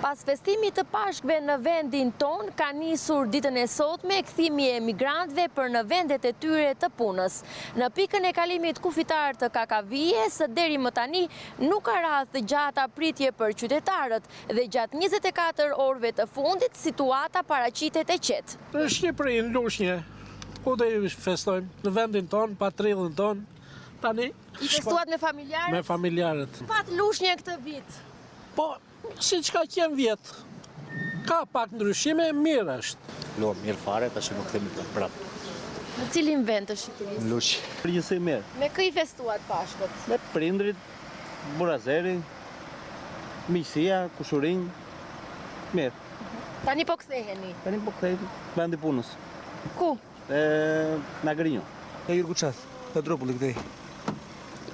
Pas festimit të Pashkëve në vendin ton, ka nisur ditën e sotme kthimi e emigrantëve për në vendet e tyre të punës. Në pikën e kalimit kufitar të Kakavijes, deri më tani nuk ka radhë të gjata pritje për qytetarët dhe gjatë 24 orëve të fundit situata paraqitet e qetë. Në Shqipëri, në Lushnjë, ku do i festojmë? Në vendin ton, patrillin ton, tani... I festuat me familjarët? Me familjarët. Pat Lushnjë këtë vit? Po, si që ka qenë vjetë, ka pak ndryshime, mirë është. Mirë fare, ta që nuk themi të prapë. Në cilin vend të Shqipërisë? Në Lush. Përgjithësi mirë. Me kë i festuat Pashkët? Me prindrit, burazeri, miqësia, kushurin, mirë. Tani po ktheheni? Tani po kthehemi vendi punës. Ku? Në Agrinjo. E Jurguçat, në Dropulli këtej.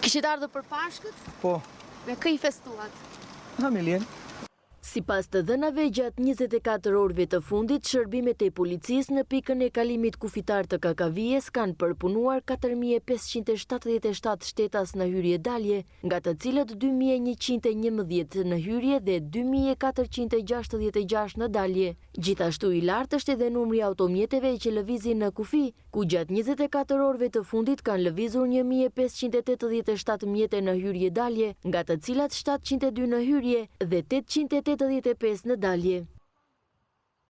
Kishit ardhur për Pashkët? Po. Me kë i festuat? Familjen. Sipas të dhënave gjatë 24 orëve të fundit, shërbimet e policisë në pikën e kalimit kufitar të Kakavijes kanë përpunuar 4577 shtetas në hyrje dalje, nga të cilët 2111 në hyrje dhe 2466 në dalje. Gjithashtu i lartë është edhe numri automjeteve që lëvizin në kufi, ku gjatë 24 orëve të fundit kanë lëvizur 1587 mjete në hyrje dalje, nga të cilat 702 në hyrje dhe 885 në dalje.